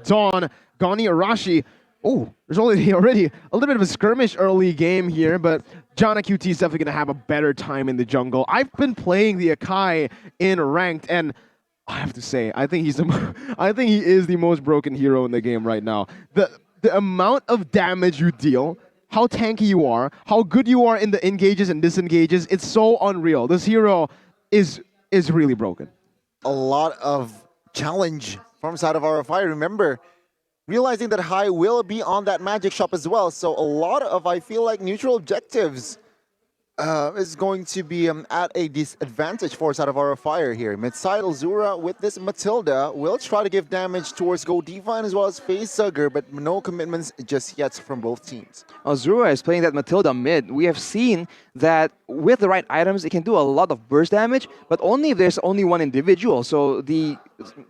Dawn, Gani Arashi. Oh, there's already a little bit of a skirmish early game here, but Janaaqt QT is definitely going to have a better time in the jungle. I've been playing the Akai in ranked, and I have to say, I think he is the most broken hero in the game right now. The amount of damage you deal, how tanky you are, how good you are in the engages and disengages, it's so unreal. This hero is really broken. A lot of challenge from side of RFI. Remember, realizing that High will be on that magic shop as well. So a lot of, I feel like, neutral objectives is going to be at a disadvantage for side of RFI here. Mid-side Elzura with this Matilda will try to give damage towards Godiva and as well as Facehugger, but no commitments just yet from both teams. Elzura is playing that Matilda mid. We have seen that with the right items, it can do a lot of burst damage, but only if there's only one individual. So the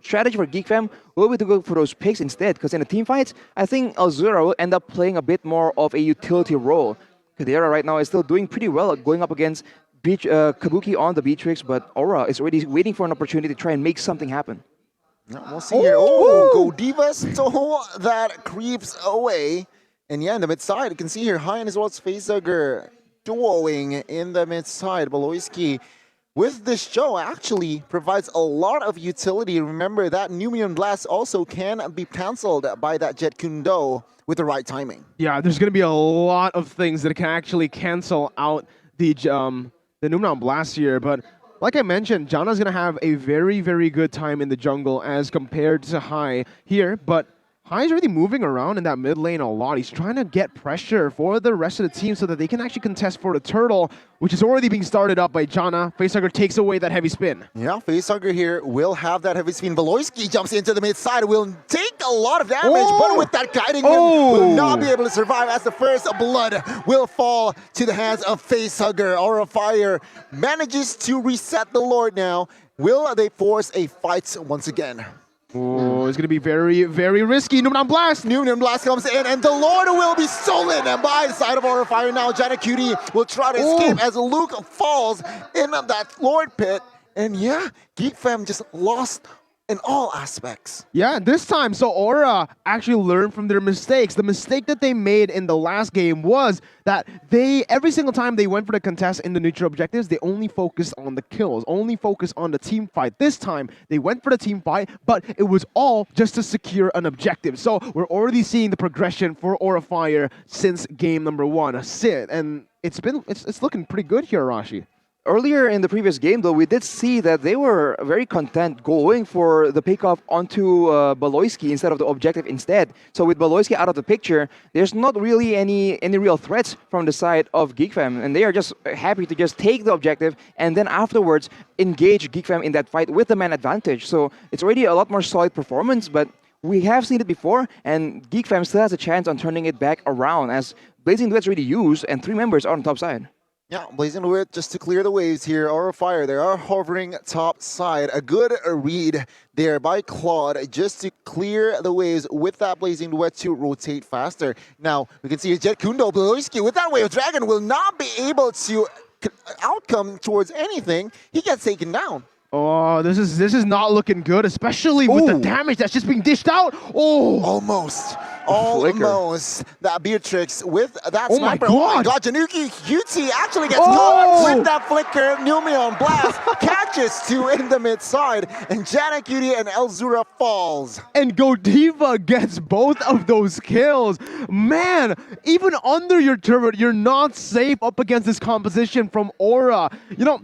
strategy for Geek Fam will be to go for those picks instead, because in the team fights, I think Elzura will end up playing a bit more of a utility role. Kadira right now is still doing pretty well going up against Kabuki on the Beatrix, but Aura is already waiting for an opportunity to try and make something happen. We'll see here. Oh, Godiva stole that creeps away. And yeah, in the mid side, you can see here High as well as Facehugger duoing in the mid side. Baloyskie with this show actually provides a lot of utility. Remember that Numium Blast also can be cancelled by that Jet Kundo with the right timing. Yeah, there's going to be a lot of things that can actually cancel out the Numium Blast here, but like I mentioned, Jana's going to have a very, very good time in the jungle as compared to High here, but High is already moving around in that mid lane a lot. He's trying to get pressure for the rest of the team so that they can actually contest for the turtle, which is already being started up by Jana. Facehugger takes away that heavy spin. Yeah, Facehugger here will have that heavy spin. Baloyskie jumps into the mid side, will take a lot of damage, but with that guiding him, will not be able to survive as the first blood will fall to the hands of Facehugger. Aura Fire manages to reset the Lord now. Will they force a fight once again? Oh, it's going to be very, very risky. Numium Blast! Numium Blast comes in, and the Lord will be stolen by the side of Aura Fire now. Janaaqt QT will try to escape as Luke falls in that Lord pit. And yeah, Geek Fam just lost in all aspects. Yeah, this time, so Aura actually learned from their mistakes. The mistake that they made in the last game was that every single time they went for the contest in the neutral objectives, they only focused on the kills, only focused on the team fight. This time, they went for the team fight, but it was all just to secure an objective. So we're already seeing the progression for Aura Fire since game number 1. And it's looking pretty good here, Arashi. Earlier in the previous game, though, we did see that they were very content going for the pickoff onto Baloyskie instead of the objective instead. So with Baloyskie out of the picture, there's not really any real threats from the side of Geek Fam, and they are just happy to just take the objective and then afterwards engage Geek Fam in that fight with the man advantage. So it's already a lot more solid performance, but we have seen it before, and Geek Fam still has a chance on turning it back around as Blazing Duet's already used and 3 members are on the top side. Yeah, Blazing Duet just to clear the waves here. Aura Fire, they are hovering top side. A good read there by Claude just to clear the waves with that Blazing Duet to rotate faster. Now, we can see a Jet Kundo. Baloyskie with that Wave Dragon will not be able to outcome towards anything. He gets taken down. Oh, this is not looking good, especially with the damage that's just being dished out. Oh, almost that Beatrix with that sniper. Oh my god, Janaaqt QT actually gets caught with that flicker. Numium Blast catches 2 in the mid side, and Janaaqt QT and Elzura falls. And Godiva gets both of those kills. Man, even under your turret, you're not safe up against this composition from Aura. You know,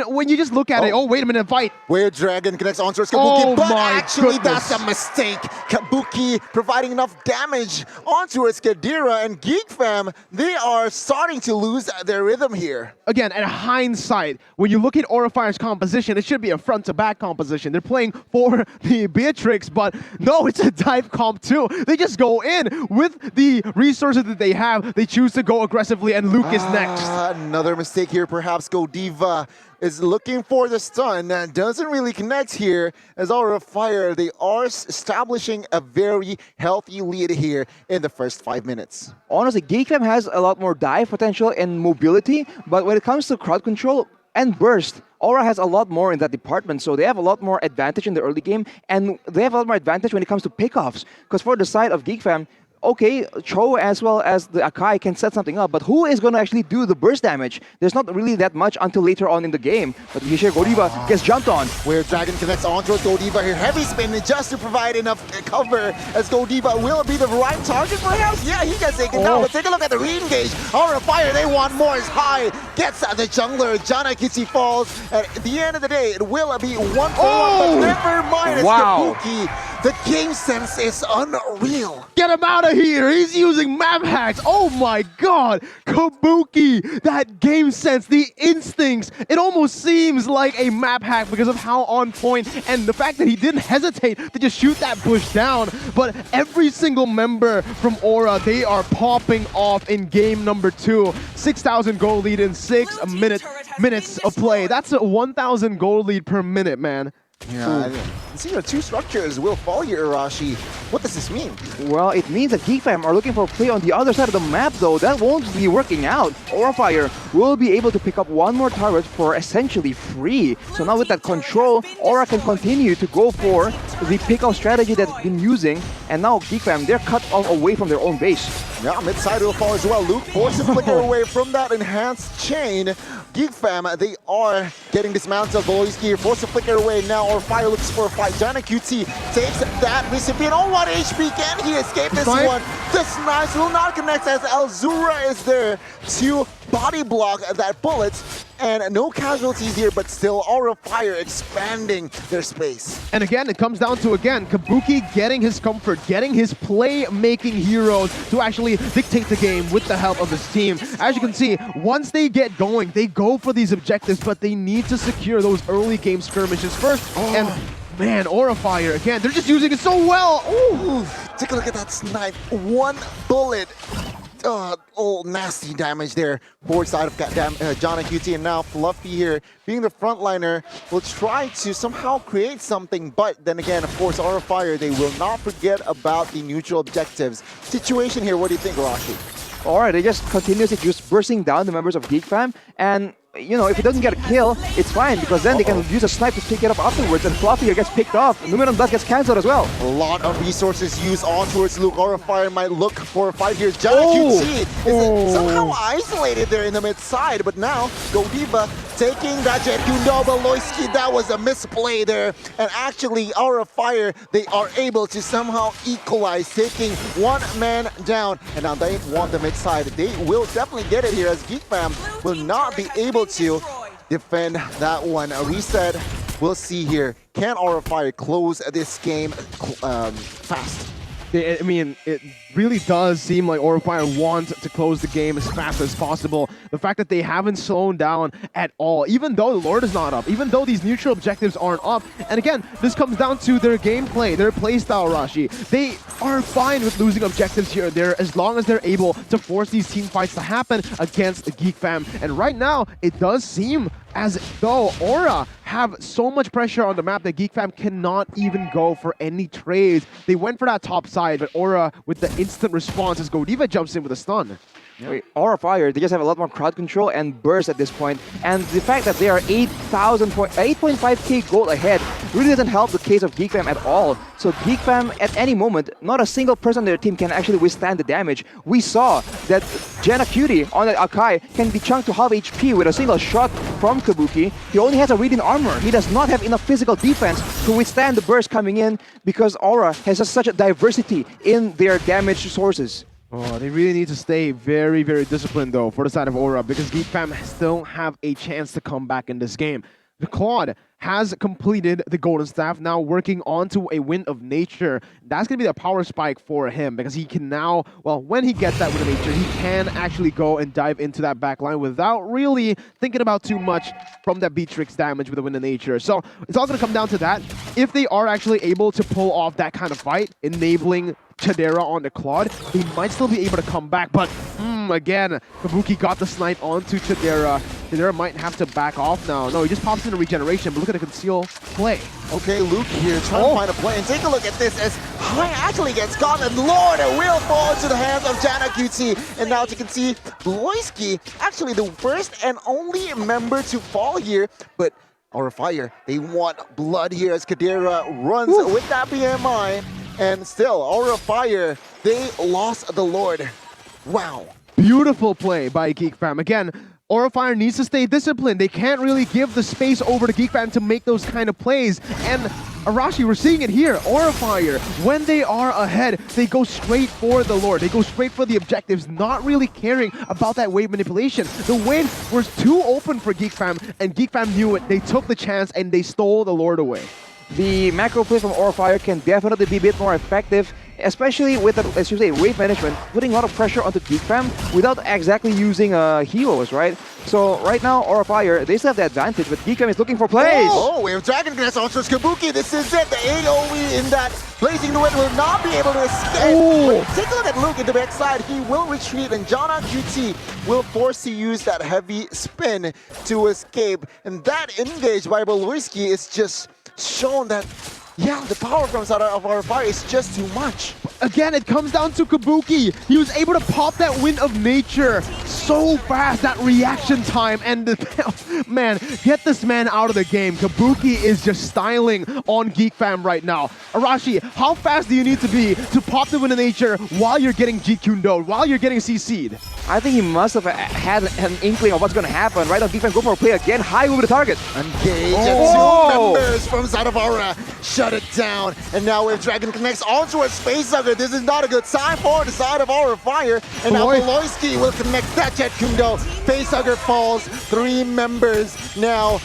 when you just look at it, oh wait a minute, fight. Where Dragon connects onto Kabuki, but actually that's a mistake. Kabuki providing enough damage onto its Kadira, and Geek Fam, they are starting to lose their rhythm here. Again, at hindsight, when you look at Aura Fire's composition, it should be a front-to-back composition. They're playing for the Beatrix, but no, it's a dive comp too. They just go in with the resources that they have. They choose to go aggressively, and Luke is next. Another mistake here, perhaps. Godiva is looking for the stun. Doesn't really connect here as Aura Fire. They are establishing a very healthy lead here in the first 5 minutes. Honestly, Geek Fam has a lot more dive potential and mobility, but when it comes to crowd control and burst, Aura has a lot more in that department, so they have a lot more advantage in the early game, and they have a lot more advantage when it comes to pickoffs. Because for the side of Geek Fam, okay, Cho as well as the Akai can set something up, but who is going to actually do the burst damage? There's not really that much until later on in the game. But here, Godiva gets jumped on. Where Dragon connects onto it, Godiva here. Heavy spin just to provide enough cover as Godiva will be the right target perhaps. Yeah, he gets taken down, but take a look at the re-engage. Aura Fire, they want more. Is high. Gets at the jungler. Janaaqt falls. At the end of the day, it will be 1-for-1, but never mind. It's Kabuki. The game sense is unreal. Get him out of here! He's using map hacks! Oh my god! Kabuki! That game sense, the instincts! It almost seems like a map hack because of how on point and the fact that he didn't hesitate to just shoot that bush down. But every single member from Aura, they are popping off in game number 2. 6,000 gold lead in 6 minutes of play. That's a 1,000 gold lead per minute, man. Yeah, see, your 2 structures will fall here, Arashi. What does this mean? Well, it means that Geek Fam are looking for a play on the other side of the map, though. That won't be working out. Aura Fire will be able to pick up 1 more turret for essentially free. So now with that control, Aura can continue to go for the pick-off strategy that they've been using. And now Geek Fam, they're cut off away from their own base. Yeah, mid-side will fall as well. Luke forces Flicker away from that enhanced chain. Geek Fam, they are getting dismantled. Baloyskie forces to Flicker away now. Aura Fire looks for a fight. Janaaqt takes that recipient. Oh, what HP can he escape this one? This nice will not connect as Elzura is there to body block that bullet. And no casualties here, but still Aura Fire expanding their space. And again, it comes down to, Kabuki getting his comfort, getting his play-making heroes to actually dictate the game with the help of his team. As you can see, once they get going, they go for these objectives, but they need to secure those early game skirmishes first. And man, Aura Fire, again, they're just using it so well. Ooh, take a look at that snipe. 1 bullet. Oh, nasty damage there. Forward side of Janaaqt, and now Fluffy here, being the frontliner, will try to somehow create something, but then again, of course, Aura Fire, they will not forget about the neutral objectives. Situation here, what do you think, Rashi? Alright, they just continuously just bursting down the members of Geek Fam, and you know, if it doesn't get a kill, it's fine, because then they can use a snipe to pick it up afterwards, and Fluffy here gets picked off. Numeron Blood gets cancelled as well. A lot of resources used on towards Luke. Aura Fire might look for a fight here. Janaaqt is somehow isolated there in the mid side, but now Godiva taking that jet. Baloyskie, that was a misplay there. And actually, Aura Fire, they are able to somehow equalize, taking 1 man down. And now they want the mid side. They will definitely get it here, as Geek Fam will not be able to defend that one. A reset, we'll see here. Can Aura Fire close this game fast? I mean, it really does seem like Aura Fire wants to close the game as fast as possible. The fact that they haven't slowed down at all, even though the Lord is not up, even though these neutral objectives aren't up. And again, this comes down to their gameplay, their playstyle, Rashi. They are fine with losing objectives here or there as long as they're able to force these team fights to happen against the Geek Fam. And right now, it does seem as though Aura have so much pressure on the map that Geek Fam cannot even go for any trades. They went for that top side, but Aura with the instant response as Godiva jumps in with a stun. Yeah. Wait, Aura Fire, they just have a lot more crowd control and burst at this point. And the fact that they are 8.5k gold ahead really doesn't help the case of Geek Fam at all. So Geek Fam, at any moment, not a single person on their team can actually withstand the damage. We saw that Janaaqt on the Akai can be chunked to half HP with a single shot from Kabuki. He only has a read in armor. He does not have enough physical defense to withstand the burst coming in because Aura has just such a diversity in their damage sources. Oh, they really need to stay very, very disciplined, though, for the side of Aura, because Geek Fam still have a chance to come back in this game. The Claude has completed the Golden Staff, now working onto a Wind of Nature. That's going to be the power spike for him, because he can now, well, when he gets that Wind of Nature, he can actually go and dive into that back line without really thinking about too much from that Beatrix damage with the Wind of Nature. So it's all going to come down to that. If they are actually able to pull off that kind of fight, enabling Chadera on the Claude, they might still be able to come back, but again, Kabuki got the snipe onto Chadera. Chadera might have to back off now. No, he just pops into regeneration, but look at the conceal play. Okay, Luke here trying to find a play, and take a look at this as High actually gets caught, and Lord, it will fall into the hands of Janaaqt. And now you can see Baloyskie, actually the first and only member to fall here, but Aura Fire, they want blood here as Kadira runs with that BMI. And still, Aura Fire, they lost the Lord. Wow. Beautiful play by Geek Fam. Again, Aura Fire needs to stay disciplined. They can't really give the space over to Geek Fam to make those kind of plays. And Arashi, we're seeing it here. Aura Fire, when they are ahead, they go straight for the Lord. They go straight for the objectives, not really caring about that wave manipulation. The wave was too open for Geek Fam, and Geek Fam knew it. They took the chance, and they stole the Lord away. The macro play from Aura Fire can definitely be a bit more effective, especially with, as you say, wave management, putting a lot of pressure onto Geek Fam without exactly using heroes, right? So right now, Aura Fire, they still have the advantage, but Geek Fam is looking for plays. Oh, we have Dragon Glass onto Kabuki. This is it. The AoE in that blazing duet will not be able to escape. Oh. Take a look at Luke in the backside. He will retreat, and Janaaqt QT will force to use that heavy spin to escape. And that engage by Baloyskie is just shown that, yeah, the power from inside of Aura Fire is just too much. Again, it comes down to Kabuki. He was able to pop that Wind of Nature so fast, that reaction time, and man, get this man out of the game. Kabuki is just styling on Geek Fam right now. Arashi, how fast do you need to be to pop the Wind of Nature while you're getting GQ'd, while you're getting CC'd? I think he must have had an inkling of what's going to happen. Right now, Geek Fam go for a play again, high over the target. Engage, Oh. and 2 members from inside of Aura shut it down. And now if Dragon connects onto a Space Hugger, this is not a good sign for the side of Aura Fire. And now Baloyskie will connect that Jet Kundo. Space Hugger falls, 3 members now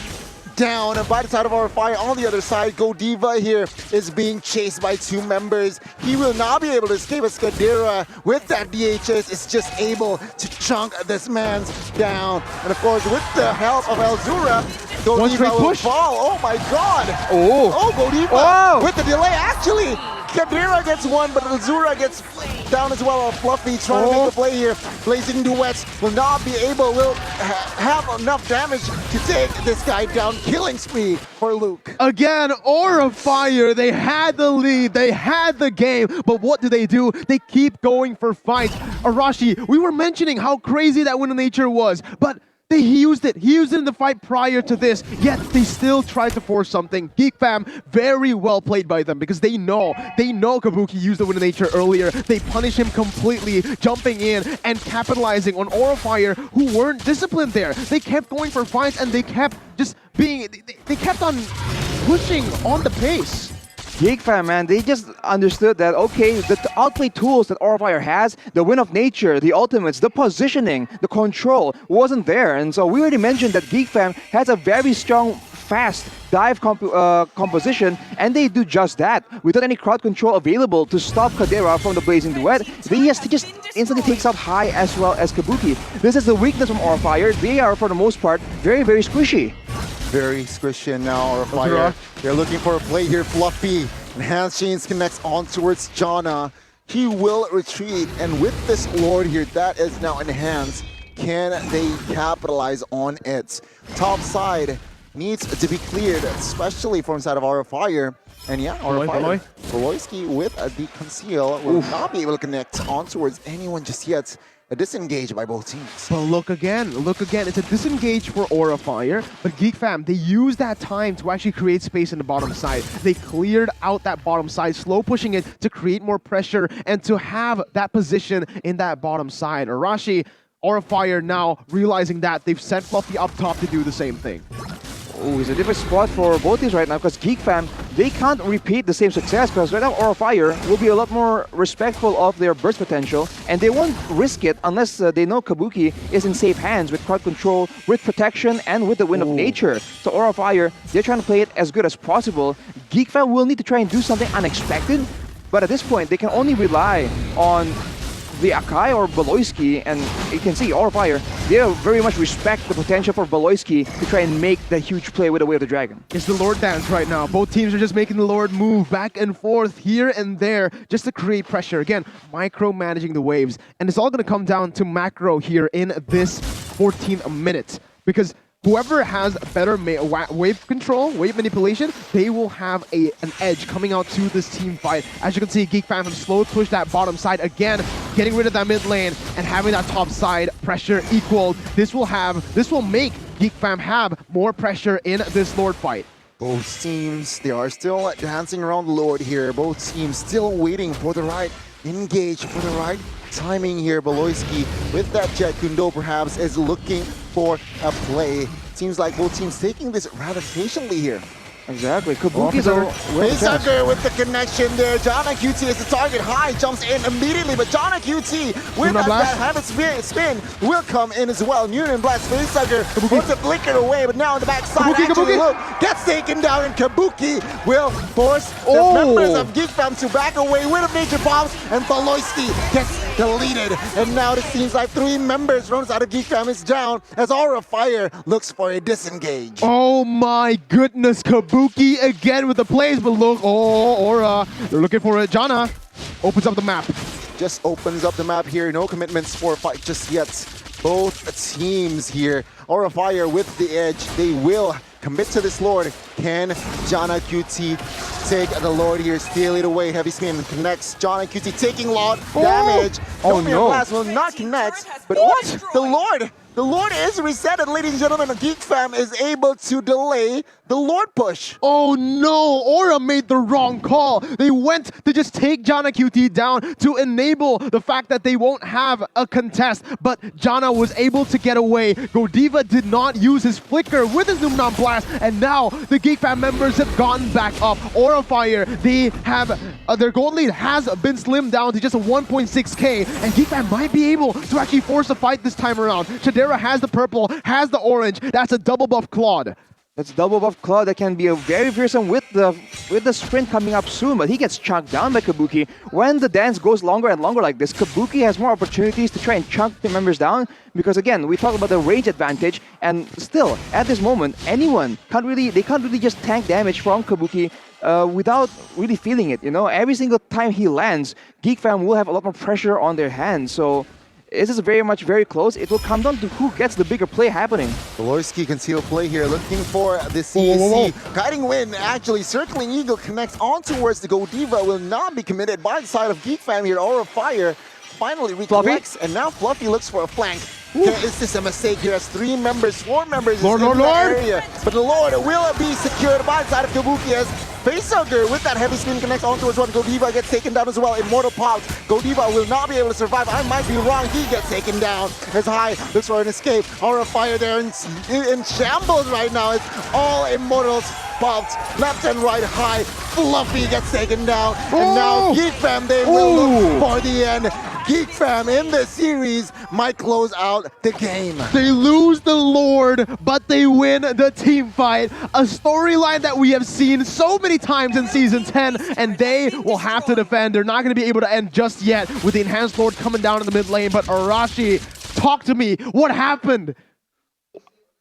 down. And by the side of Aura Fire, on the other side, Godiva here is being chased by 2 members. He will not be able to escape as Kadira with that DHS is just able to chunk this man's down. And of course, with the help of Elzura, Godiva will fall. Oh my god! Oh, Godiva Oh. with the delay. Actually, Kadira gets one, but Elzura gets down as well. Fluffy trying to make the play here. Blazing Duets will not be able, will have enough damage to take this guy down. Killing spree for Luke. Again, Aura Fire, they had the lead, they had the game, but what do? They keep going for fights. Arashi, we were mentioning how crazy that Wind of Nature was, but he used it. He used it in the fight prior to this, yet they still tried to force something. Geek Fam, very well played by them because they know Kabuki used the Wind of Nature earlier. They punish him completely, jumping in and capitalizing on Aura Fire, who weren't disciplined there. They kept going for fights and they kept just being, they kept on pushing on the pace. Geek Fam, man, they just understood that, okay, the outplay tools that Aura Fire has, the Wind of Nature, the ultimates, the positioning, the control wasn't there. And so we already mentioned that Geek Fam has a very strong, fast dive composition, and they do just that. Without any crowd control available to stop Kadira from the Blazing Duet, they just instantly takes out High as well as Kabuki. This is the weakness from Aura Fire. They are, for the most part, very, very squishy. Very squishy and now Aura Fire. They're looking for a play here. Fluffy. Enhanced Chains connects on towards Jana. He will retreat. And with this Lord here, that is now enhanced. Can they capitalize on it? Top side needs to be cleared, especially from inside of Aura Fire. And yeah, Aura Fire. Baloyskie with the conceal will not be able to connect on towards anyone just yet. A disengage by both teams. But look again. It's a disengage for Aura Fire, but Geek Fam, they used that time to actually create space in the bottom side. They cleared out that bottom side, slow pushing it to create more pressure and to have that position in that bottom side. Arashi, Aura Fire now realizing that they've sent Fluffy up top to do the same thing. Oh, it's a different spot for both teams right now because Geek Fam, they can't repeat the same success because right now Aura Fire will be a lot more respectful of their burst potential and they won't risk it unless they know Kabuki is in safe hands with crowd control, with protection, and with the Wind of Nature. So Aura Fire, they're trying to play it as good as possible. Geek Fam will need to try and do something unexpected, but at this point, they can only rely on the Akai or Baloyskie, and you can see Aura Fire, they very much respect the potential for Baloyskie to try and make the huge play with the Way of the Dragon. It's the Lord dance right now. Both teams are just making the Lord move back and forth here and there just to create pressure. Again, micromanaging the waves. And it's all going to come down to macro here in this 14th minute. Because whoever has better wave control, wave manipulation, they will have an edge coming out to this team fight. As you can see, Geek Fam have slow push that bottom side again. getting rid of that mid lane and having that top side pressure equaled. This will make Geek Fam have more pressure in this Lord fight. Both teams, they are still dancing around the Lord here. Both teams still waiting for the right engage, for the right timing here. Baloyskie with that Jet Kundo perhaps is looking for a play. Seems like both teams taking this rather patiently here. Exactly. Kabuki's Facehugger with the connection there. Janaaqt is the target. High jumps in immediately, but Janaaqt with that habit spin will come in as well. Noonan Blast Facehugger wants to flicker away, but now on the backside, actually look, gets taken down, and Kabuki will force the members of Geek Fam to back away with a major bombs, and Baloyskie gets deleted. And now it seems like 3 members runs out of Geek Fam is down as Aura of Fire looks for a disengage. Oh my goodness, Kabuki again with the plays, but look, Aura, they're looking for it. Jana opens up the map. Just opens up the map here. No commitments for a fight just yet. Both teams here. Aura of Fire with the edge. They will commit to this Lord. Can Janaaqt take the Lord here? Steal it away. Heavy spin connects. Janaaqt taking a lot of damage. Oh no. Blast will not connect. But what? The Lord! The Lord is reset, and ladies and gentlemen, Geek Fam is able to delay the Lord push. Oh no, Aura made the wrong call. They went to just take Janaaqt down to enable the fact that they won't have a contest, but Jana was able to get away. Godiva did not use his flicker with his Numnon Blast, and now the Geek Fam members have gotten back up. Aura Fire, they have, their gold lead has been slimmed down to just a 1.6k, and Geek Fam might be able to actually force a fight this time around. Shadera has the purple, has the orange. That's a double buff Claude. That's double buff Claude that can be a very fearsome with the sprint coming up soon, but he gets chunked down by Kabuki. When the dance goes longer and longer like this, Kabuki has more opportunities to try and chunk the members down, because again, we talk about the range advantage, and still, at this moment, anyone can't really just tank damage from Kabuki without really feeling it, you know? Every single time he lands, Geek Fam will have a lot more pressure on their hands, so this is very close. It will come down to who gets the bigger play happening. Baloyskie can seal play here, looking for the CSC. Guiding Wind, actually, Circling Eagle connects on towards the Godiva, will not be committed by the side of Geek Fam here. Aura of Fire finally recollects, and now Fluffy looks for a flank. Is this a mistake here as 4 members in that area? But the Lord will be secured by the side of Kabuki as Facehugger with that heavy spin connects on towards one. Godiva gets taken down as well. Immortal pops. Godiva will not be able to survive. I might be wrong. He gets taken down. As High looks for an escape. Aura of Fire there in shambles right now. It's all Immortals popped left and right. High. Fluffy gets taken down. And now Geek Fam, they will look for the end. Geek Fam in the series might close out the game. They lose the Lord, but they win the team fight. A storyline that we have seen so many times in Season 10, and they will have to defend. They're not going to be able to end just yet with the Enhanced Lord coming down in the mid lane, but Arashi, talk to me. What happened?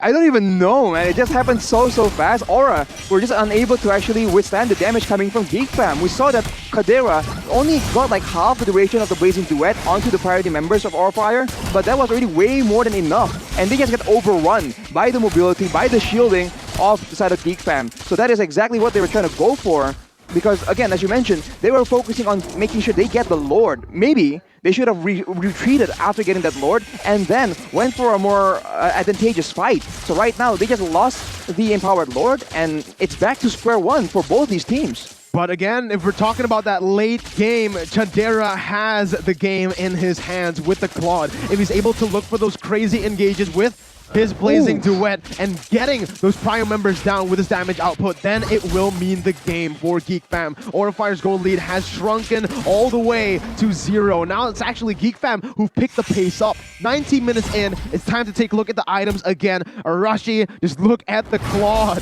I don't even know, man. It just happened so fast. Aura were just unable to actually withstand the damage coming from Geek Fam. We saw that Kadera only got like half the duration of the Blazing Duet onto the priority members of Aura Fire, but that was already way more than enough. And they just get overrun by the mobility, by the shielding of the side of Geek Fam. So that is exactly what they were trying to go for. Because again, as you mentioned, they were focusing on making sure they get the Lord. Maybe they should have retreated after getting that Lord and then went for a more advantageous fight. So right now, they just lost the Empowered Lord, and it's back to square one for both these teams. But again, if we're talking about that late game, Chadera has the game in his hands with the Claude. If he's able to look for those crazy engages with his Blazing Duet and getting those Prio members down with his damage output, then it will mean the game for Geek Fam. Aura Fire's gold lead has shrunken all the way to 0. Now it's actually Geek Fam who've picked the pace up. 19 minutes in, it's time to take a look at the items again. Arashi, just look at the Claude.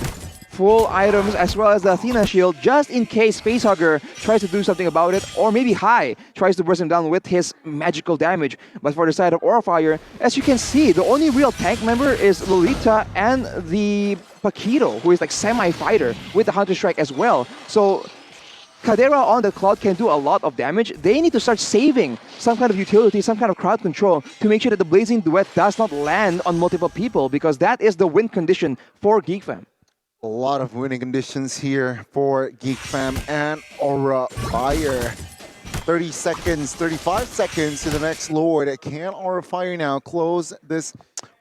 Full items as well as the Athena shield, just in case Facehugger tries to do something about it, or maybe High tries to burst him down with his magical damage. But for the side of Aura Fire, as you can see, the only real tank member is Lolita and the Paquito, who is like semi-fighter with the Hunter Strike as well. So Kadera on the Claude can do a lot of damage. They need to start saving some kind of utility, some kind of crowd control to make sure that the Blazing Duet does not land on multiple people, because that is the win condition for Geek Fam. A lot of winning conditions here for Geek Fam and Aura Fire. 30 seconds, 35 seconds to the next Lord. Can Aura Fire now close this,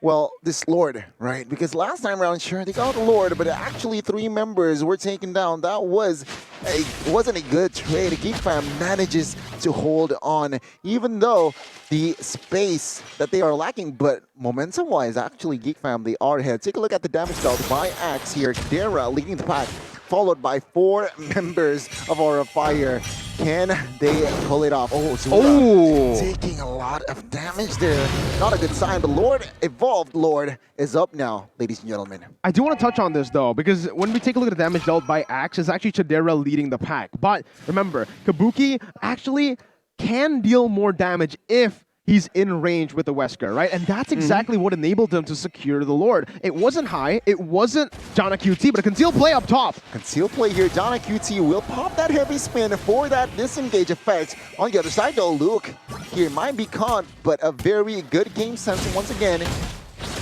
well, this Lord, right? Because last time around, sure, they got Lord, but actually 3 members were taken down. That wasn't a good trade. Geek Fam manages to hold on, even though the space that they are lacking, but momentum-wise, actually, Geek Fam, they are ahead. Take a look at the damage dealt by Axe here. Dara leading the pack, followed by 4 members of Aura Fire. Can they pull it off? Oh, Zura taking a lot of damage there. Not a good sign, but Lord, Evolved Lord, is up now, ladies and gentlemen. I do want to touch on this, though, because when we take a look at the damage dealt by Axe, it's actually Chadera leading the pack. But remember, Kabuki actually can deal more damage if he's in range with the Wesker, right? And that's exactly what enabled them to secure the Lord. It wasn't high, it wasn't Janaaqt, but a concealed play up top. Concealed play here. Janaaqt will pop that heavy spin for that disengage effect. On the other side, though, Luke here might be caught, but a very good game sense once again.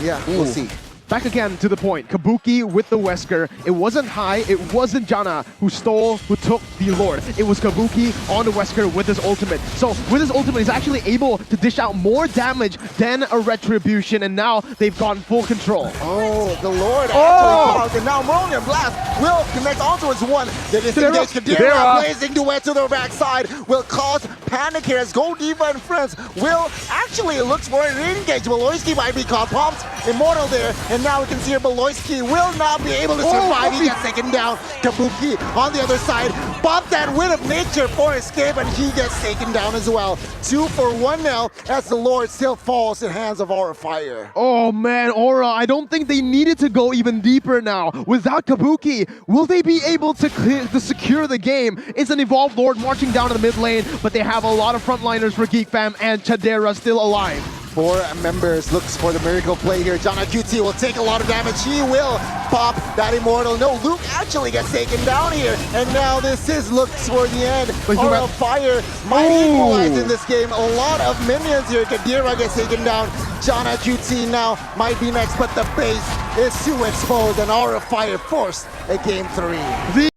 Yeah, we'll see. Back again to the point. Kabuki with the Wesker. It wasn't high. It wasn't Jana who took the Lord. It was Kabuki on the Wesker with his ultimate. So with his ultimate, he's actually able to dish out more damage than a Retribution, and now they've gotten full control. Oh, the Lord actually falls, and now Monium Blast will connect onto his one. The disengage Kadira, blazing duet to the backside, will cause panic here as Gold Diva and friends will actually looks for an engage. Baloyskie might be caught, popped Immortal there. And now we can see here Baloyskie will not be able to survive. He gets taken down. Kabuki on the other side. Pop that Wind of Nature for escape, and he gets taken down as well. 2 for 1 now as the Lord still falls in hands of Aura Fire. Oh man, Aura, I don't think they needed to go even deeper now. Without Kabuki, will they be able to secure the game? It's an Evolved Lord marching down to the mid lane, but they have a lot of frontliners for Geek Fam, and Chadera still alive. 4 members looks for the miracle play here. Janaaqt will take a lot of damage. He will pop that Immortal. No, Luke actually gets taken down here. And now this is looks for the end. Aura Fire might equalize in this game. A lot of minions here. Kadira gets taken down. Janaaqt now might be next, but the base is too exposed, and Aura Fire forced a game 3.